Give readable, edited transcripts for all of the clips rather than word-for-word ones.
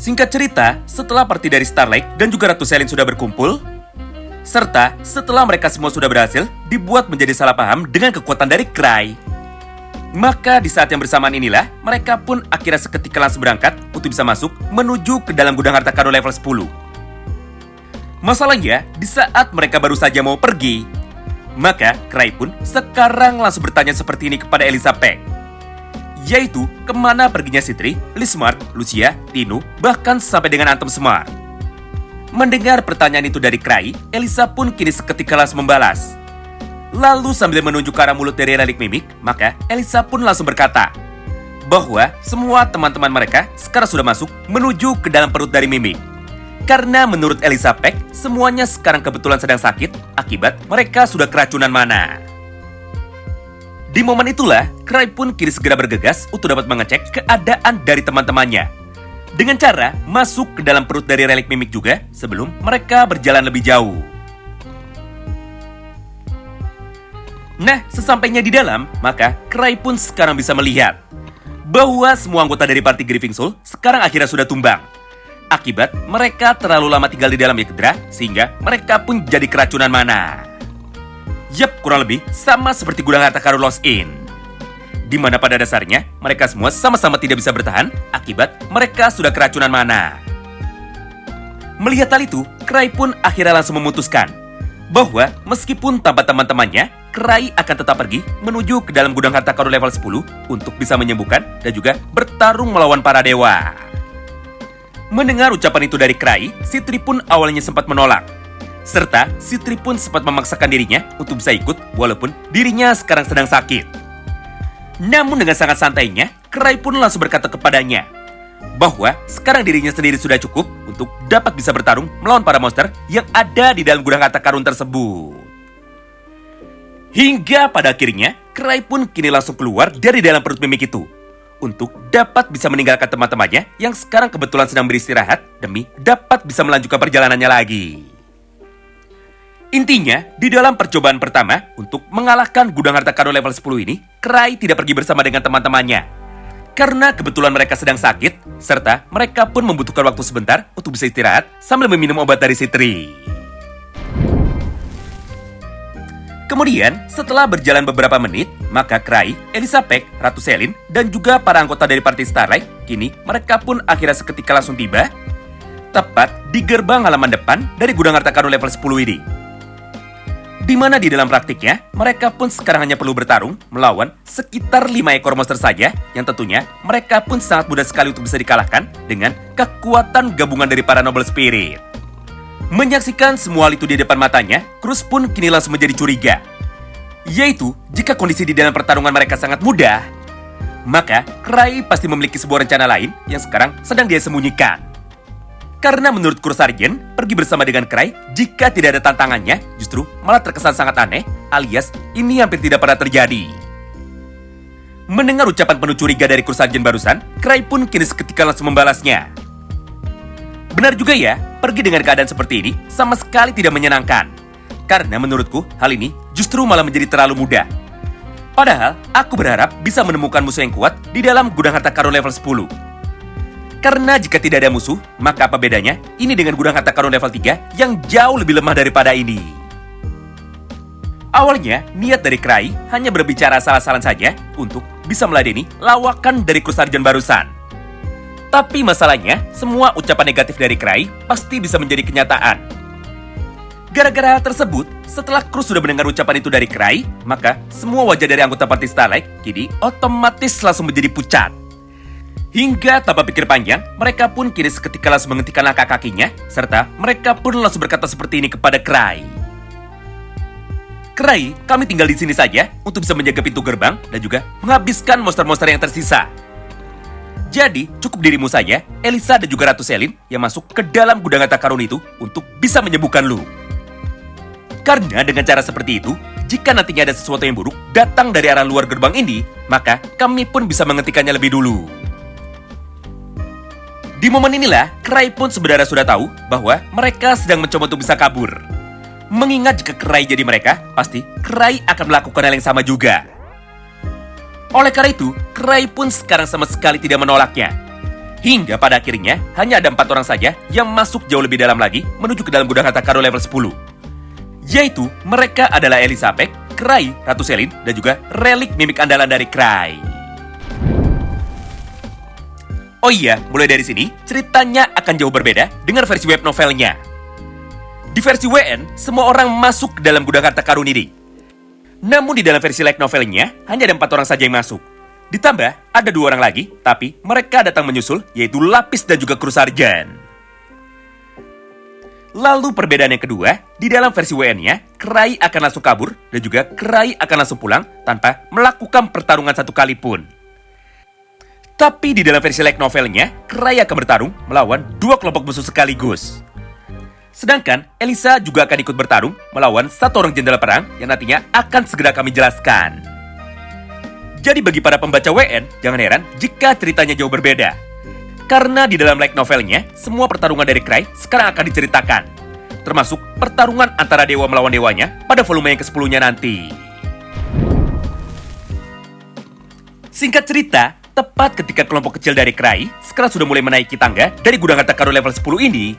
Singkat cerita, setelah party dari Starlight dan juga Ratu Selin sudah berkumpul, serta setelah mereka semua sudah berhasil dibuat menjadi salah paham dengan kekuatan dari Cry, maka di saat yang bersamaan inilah mereka pun akhirnya seketika langsung berangkat untuk bisa masuk menuju ke dalam gudang harta karun level 10. Masalahnya, di saat mereka baru saja mau pergi, maka Cry pun sekarang langsung bertanya seperti ini kepada Elizabeth, yaitu kemana perginya Citri, Liz Smart, Lucia, Tinu, bahkan sampai dengan Atom Smart. Mendengar pertanyaan itu dari Cry, Elisa pun kini seketika langsung membalas. Lalu sambil menunjuk ke arah mulut dari relik mimik, maka Elisa pun langsung berkata bahwa semua teman-teman mereka sekarang sudah masuk menuju ke dalam perut dari mimik. Karena menurut Elizabeth, semuanya sekarang kebetulan sedang sakit akibat mereka sudah keracunan mana. Di momen itulah, Cry pun kini segera bergegas untuk dapat mengecek keadaan dari teman-temannya, dengan cara masuk ke dalam perut dari relik mimik juga sebelum mereka berjalan lebih jauh. Nah, sesampainya di dalam, maka Cry pun sekarang bisa melihat bahwa semua anggota dari party Grieving Soul sekarang akhirnya sudah tumbang. Akibat mereka terlalu lama tinggal di dalam Yggdra, sehingga mereka pun jadi keracunan mana. Yap, kurang lebih sama seperti gudang harta karun Lost Inn, di mana pada dasarnya mereka semua sama-sama tidak bisa bertahan akibat mereka sudah keracunan mana. Melihat hal itu, Cry pun akhirnya langsung memutuskan bahwa meskipun tanpa teman-temannya, Cry akan tetap pergi menuju ke dalam gudang harta karun level 10 untuk bisa menyembuhkan dan juga bertarung melawan para dewa. Mendengar ucapan itu dari Cry, Citri pun awalnya sempat menolak. Serta Citri pun sempat memaksakan dirinya untuk bisa ikut walaupun dirinya sekarang sedang sakit. Namun dengan sangat santainya, Cry pun langsung berkata kepadanya bahwa sekarang dirinya sendiri sudah cukup untuk dapat bisa bertarung melawan para monster yang ada di dalam gudang harta karun tersebut. Hingga pada akhirnya, Cry pun kini langsung keluar dari dalam perut mimik itu untuk dapat bisa meninggalkan teman-temannya yang sekarang kebetulan sedang beristirahat demi dapat bisa melanjutkan perjalanannya lagi. Intinya, di dalam percobaan pertama untuk mengalahkan gudang harta karun level 10 ini, Cry tidak pergi bersama dengan teman-temannya. Karena kebetulan mereka sedang sakit, serta mereka pun membutuhkan waktu sebentar untuk bisa istirahat sambil meminum obat dari Citri. Kemudian, setelah berjalan beberapa menit, maka Cry, Elizabeth, Ratu Selin, dan juga para anggota dari party Starlight, kini mereka pun akhirnya seketika langsung tiba tepat di gerbang halaman depan dari gudang harta karun level 10 ini. Di mana di dalam praktiknya, mereka pun sekarang hanya perlu bertarung melawan sekitar 5 ekor monster saja, yang tentunya mereka pun sangat mudah sekali untuk bisa dikalahkan dengan kekuatan gabungan dari para noble spirit. Menyaksikan semua hal itu di depan matanya, Cruz pun kini langsung menjadi curiga. Yaitu, jika kondisi di dalam pertarungan mereka sangat mudah, maka Cry pasti memiliki sebuah rencana lain yang sekarang sedang dia sembunyikan. Karena menurut Cruz Sargent, pergi bersama dengan Cry jika tidak ada tantangannya, justru malah terkesan sangat aneh, alias ini hampir tidak pernah terjadi. Mendengar ucapan penuh curiga dari Cruz Sargent barusan, Cry pun kini seketika langsung membalasnya. Benar juga ya, pergi dengan keadaan seperti ini sama sekali tidak menyenangkan. Karena menurutku, hal ini justru malah menjadi terlalu mudah. Padahal, aku berharap bisa menemukan musuh yang kuat di dalam gudang harta karun level 10. Karena jika tidak ada musuh, maka apa bedanya ini dengan gudang harta karun level 3 yang jauh lebih lemah daripada ini. Awalnya, niat dari Cry hanya berbicara asal-asalan saja untuk bisa meladeni lawakan dari Cruz Sargent barusan. Tapi masalahnya, semua ucapan negatif dari Cry pasti bisa menjadi kenyataan. Gara-gara hal tersebut, setelah Cruz sudah mendengar ucapan itu dari Cry, maka semua wajah dari anggota party Starlight kini otomatis langsung menjadi pucat. Hingga tanpa pikir panjang, mereka pun kini seketika langsung menghentikan langkah kakinya, serta mereka pun langsung berkata seperti ini kepada Cry. Cry, kami tinggal di sini saja untuk bisa menjaga pintu gerbang dan juga menghabiskan monster-monster yang tersisa. Jadi, cukup dirimu saja, Elisa dan juga Ratu Selin yang masuk ke dalam gudang harta karun itu untuk bisa menyembuhkan lu. Karena dengan cara seperti itu, jika nantinya ada sesuatu yang buruk datang dari arah luar gerbang ini, maka kami pun bisa menghentikannya lebih dulu. Di momen inilah, Cry pun sebenarnya sudah tahu bahwa mereka sedang mencoba untuk bisa kabur. Mengingat jika Cry jadi mereka, pasti Cry akan melakukan hal yang sama juga. Oleh karena itu, Cry pun sekarang sama sekali tidak menolaknya. Hingga pada akhirnya, hanya ada 4 orang saja yang masuk jauh lebih dalam lagi menuju ke dalam gudang harta karun level 10. Yaitu, mereka adalah Elisa Pack, Cry, Ratu Selin, dan juga relik mimik andalan dari Cry. Oh iya, mulai dari sini, ceritanya akan jauh berbeda dengan versi web novelnya. Di versi WN, semua orang masuk ke dalam gudang harta karun ini. Namun di dalam versi light novelnya, hanya ada 4 orang saja yang masuk. Ditambah, ada 2 orang lagi, tapi mereka datang menyusul, yaitu Lapis dan juga Kru Sarjan. Lalu perbedaan yang kedua, di dalam versi WN-nya, Cry akan langsung kabur, dan juga Cry akan langsung pulang tanpa melakukan pertarungan satu kali pun. Tapi di dalam versi light novelnya, Cry akan bertarung melawan 2 kelompok musuh sekaligus. Sedangkan Elisa juga akan ikut bertarung melawan 1 orang jenderal perang yang nantinya akan segera kami jelaskan. Jadi bagi para pembaca WN, jangan heran jika ceritanya jauh berbeda. Karena di dalam light novelnya, semua pertarungan dari Cry sekarang akan diceritakan. Termasuk pertarungan antara dewa melawan dewanya pada volume yang ke-10-nya nanti. Singkat cerita, tepat ketika kelompok kecil dari Cry sekarang sudah mulai menaiki tangga dari gudang harta karun level 10 ini,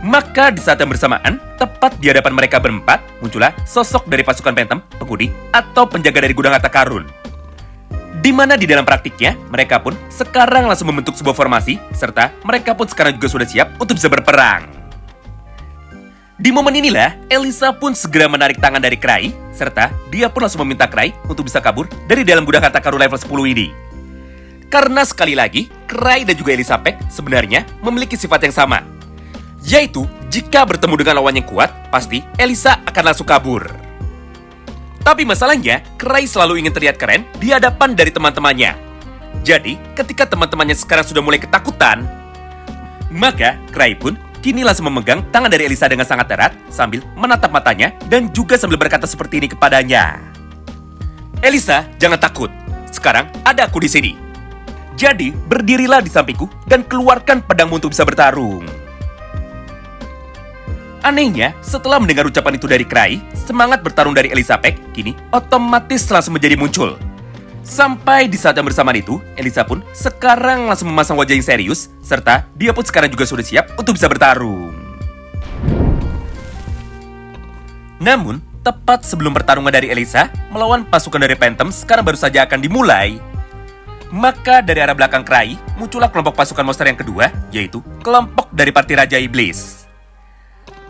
maka di saat yang bersamaan, tepat di hadapan mereka berempat, muncullah sosok dari pasukan Phantom, penghuni, atau penjaga dari gudang harta karun. Di mana di dalam praktiknya, mereka pun sekarang langsung membentuk sebuah formasi, serta mereka pun sekarang juga sudah siap untuk bisa berperang. Di momen inilah, Elisa pun segera menarik tangan dari Cry, serta dia pun langsung meminta Cry untuk bisa kabur dari dalam gudang harta karun level 10 ini. Karena sekali lagi, Cry dan juga Elisa Pack sebenarnya memiliki sifat yang sama. Yaitu, jika bertemu dengan lawan yang kuat, pasti Elisa akan langsung kabur. Tapi masalahnya, Cry selalu ingin terlihat keren di hadapan dari teman-temannya. Jadi, ketika teman-temannya sekarang sudah mulai ketakutan, maka Cry pun kini langsung memegang tangan dari Elisa dengan sangat erat sambil menatap matanya dan juga sambil berkata seperti ini kepadanya. Elisa, jangan takut. Sekarang ada aku di sini. Jadi, berdirilah di sampingku dan keluarkan pedangmu untuk bisa bertarung. Anehnya, setelah mendengar ucapan itu dari Cry, semangat bertarung dari Elisa Pack kini otomatis langsung menjadi muncul. Sampai di saat yang bersamaan itu, Elisa pun sekarang langsung memasang wajah yang serius, serta dia pun sekarang juga sudah siap untuk bisa bertarung. Namun, tepat sebelum pertarungan dari Elisa melawan pasukan dari Phantom sekarang baru saja akan dimulai, maka dari arah belakang Cry, muncullah kelompok pasukan monster yang kedua, yaitu kelompok dari parti Raja Iblis.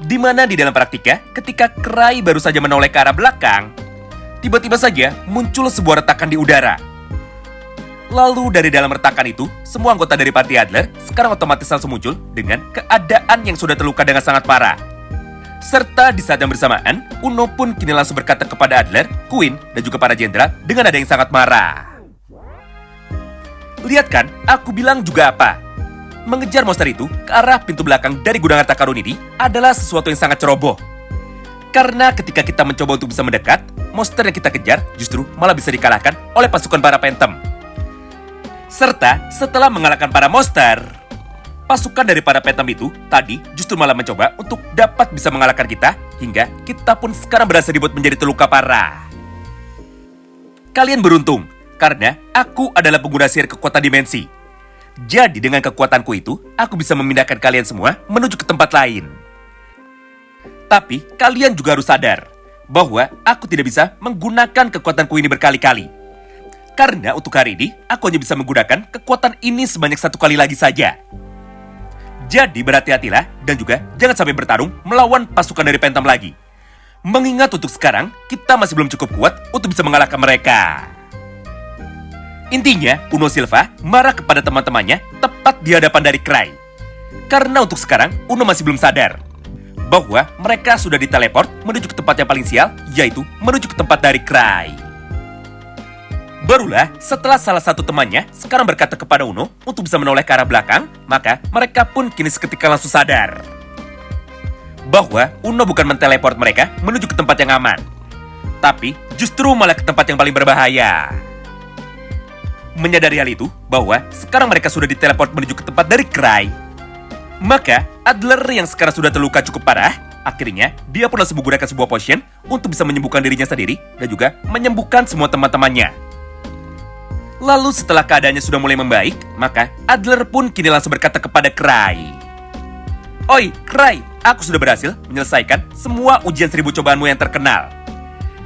Di mana di dalam praktiknya, ketika Cry baru saja menoleh ke arah belakang, tiba-tiba saja muncul sebuah retakan di udara. Lalu dari dalam retakan itu, semua anggota dari parti Adler sekarang otomatis langsung muncul dengan keadaan yang sudah terluka dengan sangat parah. Serta di saat yang bersamaan, Uno pun kini langsung berkata kepada Adler, Queen, dan juga para jenderal dengan nada yang sangat marah. Lihat kan, aku bilang juga apa? Mengejar monster itu ke arah pintu belakang dari gudang harta karun ini adalah sesuatu yang sangat ceroboh. Karena ketika kita mencoba untuk bisa mendekat, monster yang kita kejar justru malah bisa dikalahkan oleh pasukan para Phantom. Serta setelah mengalahkan para monster, pasukan dari para Phantom itu tadi justru malah mencoba untuk dapat bisa mengalahkan kita, hingga kita pun sekarang berasa dibuat menjadi terluka parah. Kalian beruntung, karena aku adalah pengguna sihir kekuatan dimensi. Jadi dengan kekuatanku itu, aku bisa memindahkan kalian semua menuju ke tempat lain. Tapi kalian juga harus sadar bahwa aku tidak bisa menggunakan kekuatanku ini berkali-kali. Karena untuk hari ini, aku hanya bisa menggunakan kekuatan ini sebanyak 1 kali lagi saja. Jadi berhati-hatilah dan juga jangan sampai bertarung melawan pasukan dari Phantom lagi. Mengingat untuk sekarang, kita masih belum cukup kuat untuk bisa mengalahkan mereka. Intinya, Uno Silva marah kepada teman-temannya tepat di hadapan dari Cry. Karena untuk sekarang, Uno masih belum sadar bahwa mereka sudah diteleport menuju ke tempat yang paling sial, yaitu menuju ke tempat dari Cry. Barulah setelah salah satu temannya sekarang berkata kepada Uno untuk bisa menoleh ke arah belakang, maka mereka pun kini seketika langsung sadar bahwa Uno bukan menteleport mereka menuju ke tempat yang aman, tapi justru malah ke tempat yang paling berbahaya. Menyadari hal itu, bahwa sekarang mereka sudah diteleport menuju ke tempat dari Cry, maka Adler yang sekarang sudah terluka cukup parah, akhirnya dia pun langsung menggunakan sebuah potion untuk bisa menyembuhkan dirinya sendiri dan juga menyembuhkan semua teman-temannya. Lalu setelah keadaannya sudah mulai membaik, maka Adler pun kini langsung berkata kepada Cry. Oi, Cry, aku sudah berhasil menyelesaikan semua ujian 1000 cobaanmu yang terkenal.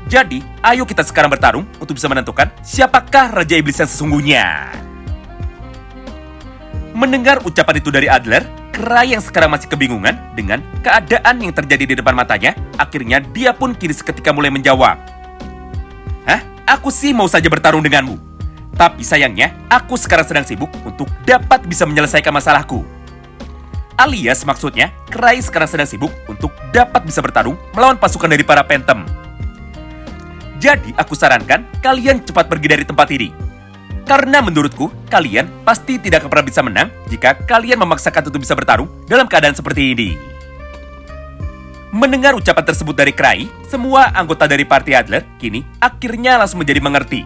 Jadi, ayo kita sekarang bertarung untuk bisa menentukan siapakah Raja Iblis yang sesungguhnya. Mendengar ucapan itu dari Adler, Cry yang sekarang masih kebingungan dengan keadaan yang terjadi di depan matanya, akhirnya dia pun kini seketika mulai menjawab. Hah? Aku sih mau saja bertarung denganmu. Tapi sayangnya, aku sekarang sedang sibuk untuk dapat bisa menyelesaikan masalahku. Alias maksudnya, Cry sekarang sedang sibuk untuk dapat bisa bertarung melawan pasukan dari para Phantom. Jadi aku sarankan kalian cepat pergi dari tempat ini. Karena menurutku, kalian pasti tidak akan pernah bisa menang jika kalian memaksakan untuk bisa bertarung dalam keadaan seperti ini. Mendengar ucapan tersebut dari Cry, semua anggota dari party Adler kini akhirnya langsung menjadi mengerti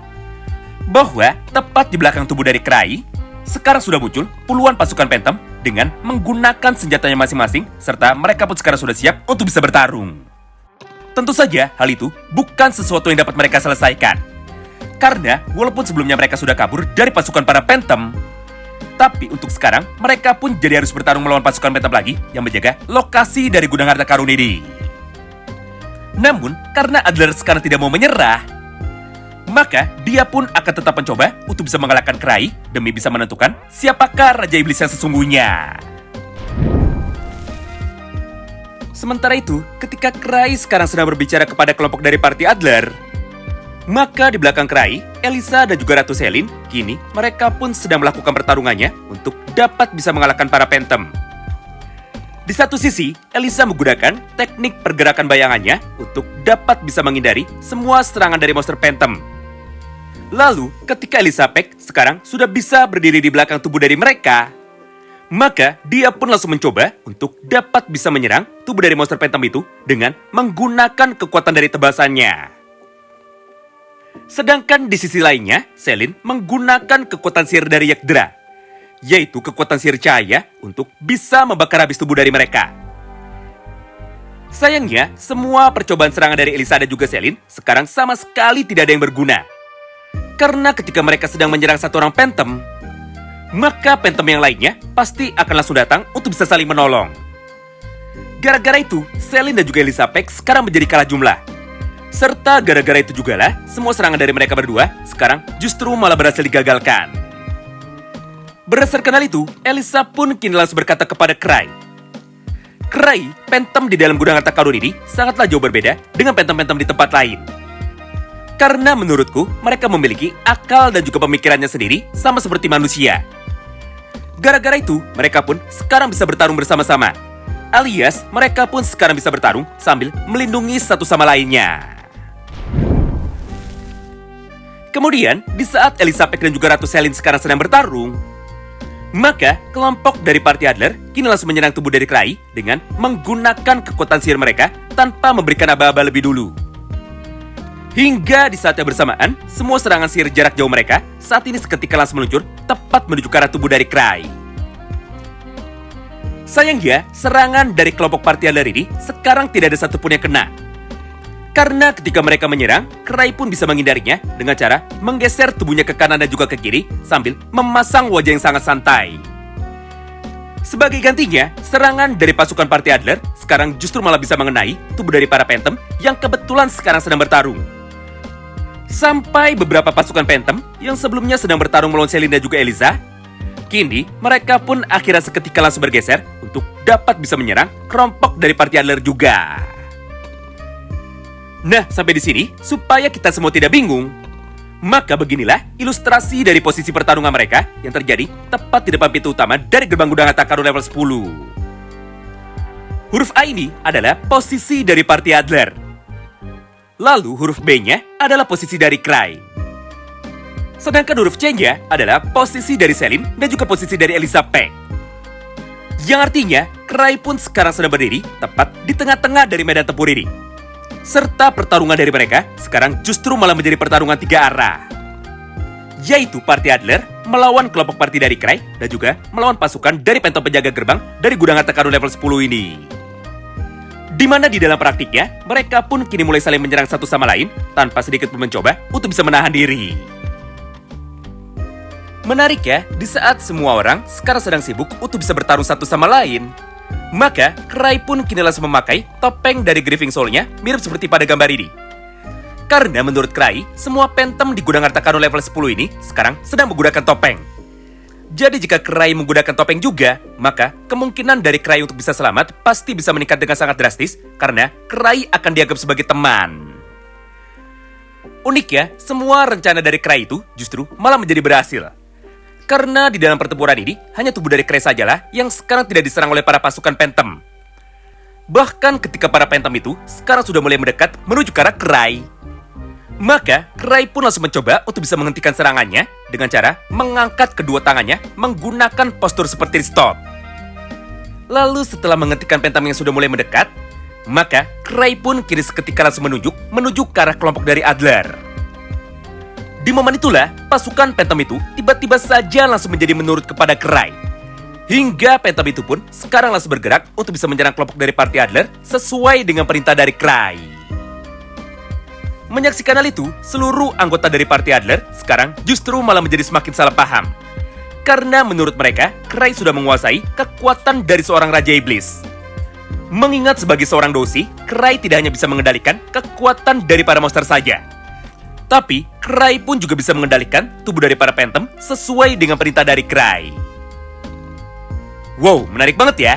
bahwa tepat di belakang tubuh dari Cry, sekarang sudah muncul puluhan pasukan Phantom dengan menggunakan senjatanya masing-masing, serta mereka pun sekarang sudah siap untuk bisa bertarung. Tentu saja hal itu bukan sesuatu yang dapat mereka selesaikan. Karena walaupun sebelumnya mereka sudah kabur dari pasukan para Phantom, tapi untuk sekarang mereka pun jadi harus bertarung melawan pasukan Phantom lagi yang menjaga lokasi dari gudang harta karun ini. Namun karena Adler sekarang tidak mau menyerah, maka dia pun akan tetap mencoba untuk bisa mengalahkan Cry demi bisa menentukan siapakah Raja Iblis yang sesungguhnya. Sementara itu, ketika Cry sekarang sedang berbicara kepada kelompok dari party Adler, maka di belakang Cry, Elisa dan juga Ratu Selin, kini mereka pun sedang melakukan pertarungannya untuk dapat bisa mengalahkan para Phantom. Di satu sisi, Elisa menggunakan teknik pergerakan bayangannya untuk dapat bisa menghindari semua serangan dari monster Phantom. Lalu, ketika Elisa Pack sekarang sudah bisa berdiri di belakang tubuh dari mereka, maka dia pun langsung mencoba untuk dapat bisa menyerang tubuh dari monster Phantom itu dengan menggunakan kekuatan dari tebasannya. Sedangkan di sisi lainnya, Selin menggunakan kekuatan sihir dari Yagdra, yaitu kekuatan sihir cahaya untuk bisa membakar habis tubuh dari mereka. Sayangnya, semua percobaan serangan dari Elisa dan juga Selin sekarang sama sekali tidak ada yang berguna. Karena ketika mereka sedang menyerang satu orang Phantom, maka Phantom yang lainnya pasti akan langsung datang untuk bisa saling menolong. Gara-gara itu, Selin dan juga Elisa Pack sekarang menjadi kalah jumlah. Serta gara-gara itu juga lah, semua serangan dari mereka berdua sekarang justru malah berhasil digagalkan. Berdasarkan hal itu, Elisa pun kini langsung berkata kepada Cry. Cry, Phantom di dalam gudang harta karun ini sangatlah jauh berbeda dengan Phantom-Phantom di tempat lain. Karena menurutku, mereka memiliki akal dan juga pemikirannya sendiri sama seperti manusia. Gara-gara itu, mereka pun sekarang bisa bertarung bersama-sama. Alias, mereka pun sekarang bisa bertarung sambil melindungi satu sama lainnya. Kemudian, di saat Elizabeth dan juga Ratu Selin sekarang sedang bertarung, maka kelompok dari party Adler kini langsung menyerang tubuh dari Cry dengan menggunakan kekuatan sihir mereka tanpa memberikan aba-aba lebih dulu. Hingga di saat yang bersamaan, semua serangan sihir jarak jauh mereka saat ini seketika langsung meluncur tepat menuju ke arah tubuh dari Cry. Sayangnya, serangan dari kelompok party Adler ini sekarang tidak ada satupun yang kena. Karena ketika mereka menyerang, Cry pun bisa menghindarinya dengan cara menggeser tubuhnya ke kanan dan juga ke kiri sambil memasang wajah yang sangat santai. Sebagai gantinya, serangan dari pasukan party Adler sekarang justru malah bisa mengenai tubuh dari para Phantom yang kebetulan sekarang sedang bertarung. Sampai beberapa pasukan Phantom yang sebelumnya sedang bertarung melawan Selin dan juga Eliza, kini mereka pun akhirnya seketika langsung bergeser untuk dapat bisa menyerang kelompok dari party Adler juga. Nah, sampai di sini, supaya kita semua tidak bingung, maka beginilah ilustrasi dari posisi pertarungan mereka yang terjadi tepat di depan pintu utama dari gerbang gudang harta karun level 10. Huruf A ini adalah posisi dari party Adler. Lalu huruf B-nya adalah posisi dari Cry. Sedangkan huruf C-nya adalah posisi dari Selin dan juga posisi dari Elizabeth. Yang artinya, Cry pun sekarang sedang berdiri tepat di tengah-tengah dari medan tempur ini. Serta pertarungan dari mereka sekarang justru malah menjadi pertarungan 3 arah. Yaitu party Adler melawan kelompok party dari Cry dan juga melawan pasukan dari Phantom penjaga gerbang dari gudang harta karun level 10 ini. Dimana di dalam praktiknya, mereka pun kini mulai saling menyerang satu sama lain tanpa sedikit pun mencoba untuk bisa menahan diri. Menarik ya, di saat semua orang sekarang sedang sibuk untuk bisa bertarung satu sama lain. Maka, Cry pun kini langsung memakai topeng dari Grieving Soul-nya mirip seperti pada gambar ini. Karena menurut Cry, semua Phantom di gudang harta karun level 10 ini sekarang sedang menggunakan topeng. Jadi jika Cry menggunakan topeng juga, maka kemungkinan dari Cry untuk bisa selamat pasti bisa meningkat dengan sangat drastis karena Cry akan dianggap sebagai teman. Unik ya, semua rencana dari Cry itu justru malah menjadi berhasil. Karena di dalam pertempuran ini, hanya tubuh dari Cry sajalah yang sekarang tidak diserang oleh para pasukan Phantom. Bahkan ketika para Phantom itu sekarang sudah mulai mendekat menuju ke arah Cry. Maka, Cry pun langsung mencoba untuk bisa menghentikan serangannya dengan cara mengangkat kedua tangannya menggunakan postur seperti stop. Lalu setelah menghentikan Phantom yang sudah mulai mendekat, maka Cry pun kini seketika langsung menuju ke arah kelompok dari Adler. Di momen itulah, pasukan Phantom itu tiba-tiba saja langsung menjadi menurut kepada Cry. Hingga Phantom itu pun sekarang langsung bergerak untuk bisa menyerang kelompok dari Party Adler sesuai dengan perintah dari Cry. Menyaksikan hal itu, seluruh anggota dari Party Adler sekarang justru malah menjadi semakin salah paham. Karena menurut mereka, Cry sudah menguasai kekuatan dari seorang Raja Iblis. Mengingat sebagai seorang dosi, Cry tidak hanya bisa mengendalikan kekuatan dari para monster saja. Tapi, Cry pun juga bisa mengendalikan tubuh dari para Phantom sesuai dengan perintah dari Cry. Wow, menarik banget ya.